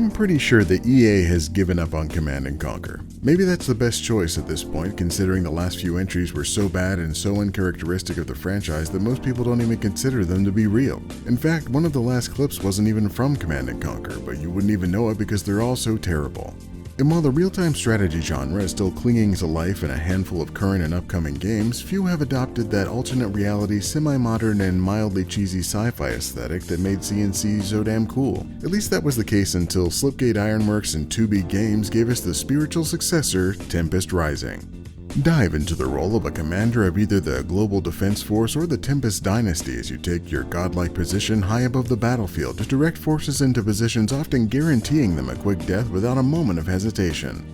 I'm pretty sure that EA has given up on Command & Conquer. Maybe that's the best choice at this point, considering the last few entries were so bad and so uncharacteristic of the franchise that most people don't even consider them to be real. In fact, one of the last clips wasn't even from Command & Conquer, but you wouldn't even know it because they're all so terrible. And while the real-time strategy genre is still clinging to life in a handful of current and upcoming games, few have adopted that alternate reality, semi-modern, and mildly cheesy sci-fi aesthetic that made CNC so damn cool. At least that was the case until Slipgate Ironworks and 2B Games gave us the spiritual successor, Tempest Rising. Dive into the role of a commander of either the Global Defense Force or the Tempest Dynasty as you take your godlike position high above the battlefield to direct forces into positions often guaranteeing them a quick death without a moment of hesitation.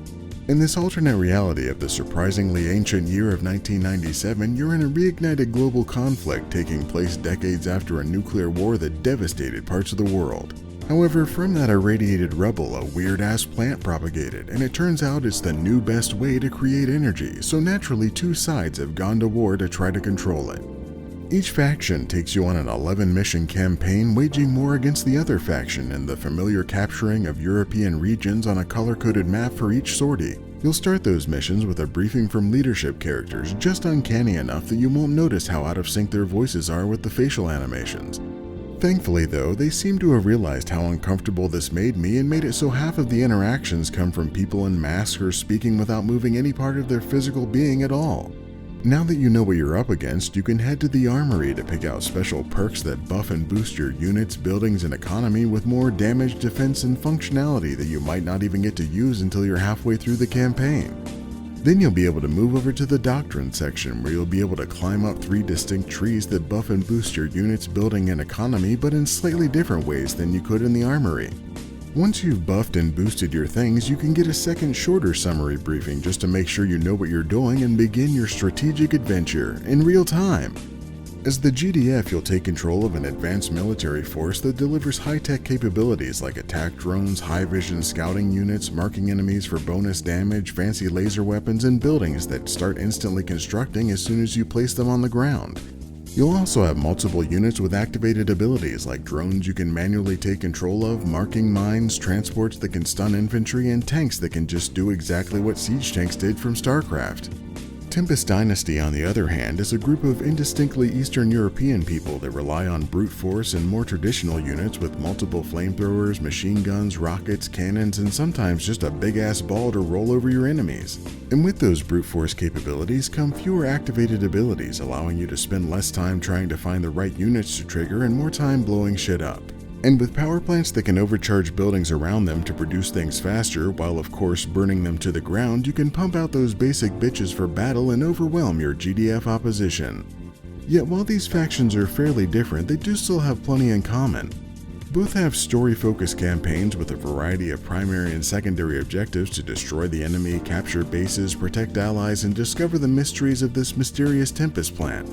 In this alternate reality of the surprisingly ancient year of 1997, you're in a reignited global conflict taking place decades after a nuclear war that devastated parts of the world. However, from that irradiated rubble, a weird-ass plant propagated, and it turns out it's the new best way to create energy, so naturally two sides have gone to war to try to control it. Each faction takes you on an 11-mission campaign waging war against the other faction and the familiar capturing of European regions on a color-coded map for each sortie. You'll start those missions with a briefing from leadership characters, just uncanny enough that you won't notice how out of sync their voices are with the facial animations. Thankfully though, they seem to have realized how uncomfortable this made me and made it so half of the interactions come from people in masks or speaking without moving any part of their physical being at all. Now that you know what you're up against, you can head to the armory to pick out special perks that buff and boost your units, buildings, and economy with more damage, defense, and functionality that you might not even get to use until you're halfway through the campaign. Then you'll be able to move over to the Doctrine section where you'll be able to climb up 3 distinct trees that buff and boost your units, building, and economy, but in slightly different ways than you could in the armory. Once you've buffed and boosted your things, you can get a second shorter summary briefing just to make sure you know what you're doing and begin your strategic adventure in real time. As the GDF, you'll take control of an advanced military force that delivers high-tech capabilities like attack drones, high-vision scouting units, marking enemies for bonus damage, fancy laser weapons, and buildings that start instantly constructing as soon as you place them on the ground. You'll also have multiple units with activated abilities like drones you can manually take control of, marking mines, transports that can stun infantry, and tanks that can just do exactly what siege tanks did from StarCraft. Tempest Dynasty, on the other hand, is a group of indistinctly Eastern European people that rely on brute force and more traditional units with multiple flamethrowers, machine guns, rockets, cannons, and sometimes just a big-ass ball to roll over your enemies. And with those brute force capabilities come fewer activated abilities, allowing you to spend less time trying to find the right units to trigger and more time blowing shit up. And with power plants that can overcharge buildings around them to produce things faster, while of course burning them to the ground, you can pump out those basic bitches for battle and overwhelm your GDF opposition. Yet while these factions are fairly different, they do still have plenty in common. Both have story-focused campaigns with a variety of primary and secondary objectives to destroy the enemy, capture bases, protect allies, and discover the mysteries of this mysterious Tempest plant.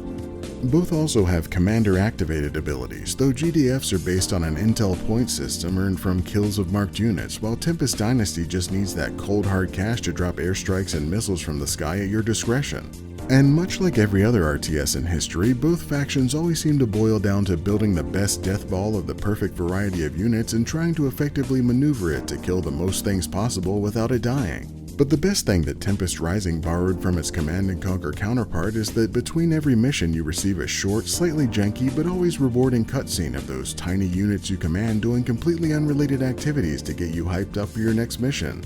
Both also have commander-activated abilities, though GDFs are based on an intel point system earned from kills of marked units, while Tempest Dynasty just needs that cold hard cash to drop airstrikes and missiles from the sky at your discretion. And much like every other RTS in history, both factions always seem to boil down to building the best death ball of the perfect variety of units and trying to effectively maneuver it to kill the most things possible without it dying. But the best thing that Tempest Rising borrowed from its Command & Conquer counterpart is that between every mission you receive a short, slightly janky, but always rewarding cutscene of those tiny units you command doing completely unrelated activities to get you hyped up for your next mission.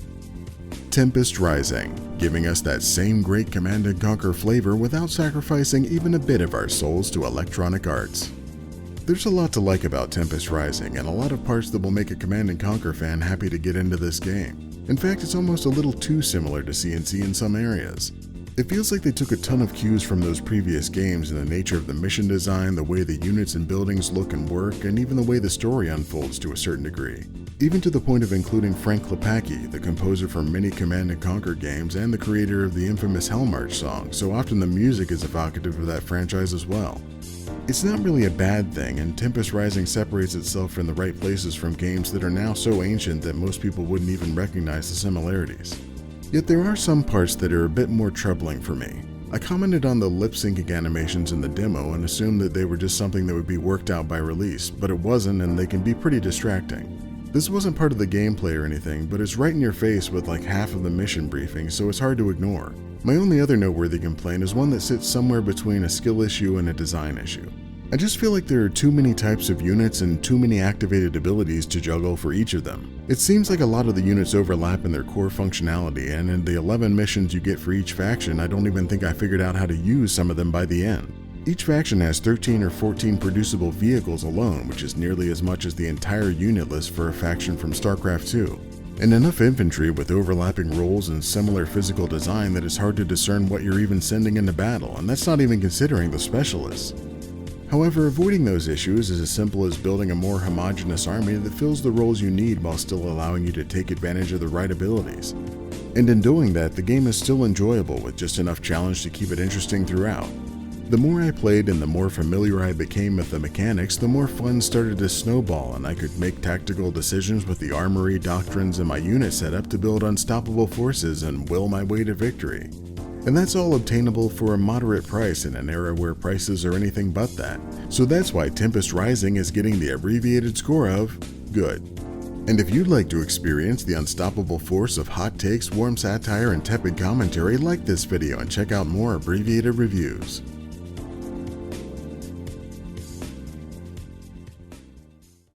Tempest Rising, giving us that same great Command & Conquer flavor without sacrificing even a bit of our souls to Electronic Arts. There's a lot to like about Tempest Rising, and a lot of parts that will make a Command & Conquer fan happy to get into this game. In fact, it's almost a little too similar to CNC in some areas. It feels like they took a ton of cues from those previous games in the nature of the mission design, the way the units and buildings look and work, and even the way the story unfolds to a certain degree. Even to the point of including Frank Klepacki, the composer for many Command & Conquer games and the creator of the infamous Hell March song, so often the music is evocative of that franchise as well. It's not really a bad thing, and Tempest Rising separates itself in the right places from games that are now so ancient that most people wouldn't even recognize the similarities. Yet there are some parts that are a bit more troubling for me. I commented on the lip-syncing animations in the demo and assumed that they were just something that would be worked out by release, but it wasn't, and they can be pretty distracting. This wasn't part of the gameplay or anything, but it's right in your face with like half of the mission briefing, so it's hard to ignore. My only other noteworthy complaint is one that sits somewhere between a skill issue and a design issue. I just feel like there are too many types of units and too many activated abilities to juggle for each of them. It seems like a lot of the units overlap in their core functionality, and in the 11 missions you get for each faction, I don't even think I figured out how to use some of them by the end. Each faction has 13 or 14 producible vehicles alone, which is nearly as much as the entire unit list for a faction from StarCraft 2. And enough infantry with overlapping roles and similar physical design that it's hard to discern what you're even sending into battle, and that's not even considering the specialists. However, avoiding those issues is as simple as building a more homogeneous army that fills the roles you need while still allowing you to take advantage of the right abilities. And in doing that, the game is still enjoyable with just enough challenge to keep it interesting throughout. The more I played and the more familiar I became with the mechanics, the more fun started to snowball, and I could make tactical decisions with the armory, doctrines, and my unit setup to build unstoppable forces and will my way to victory. And that's all obtainable for a moderate price in an era where prices are anything but that. So that's why Tempest Rising is getting the abbreviated score of good. And if you'd like to experience the unstoppable force of hot takes, warm satire, and tepid commentary, like this video and check out more abbreviated reviews.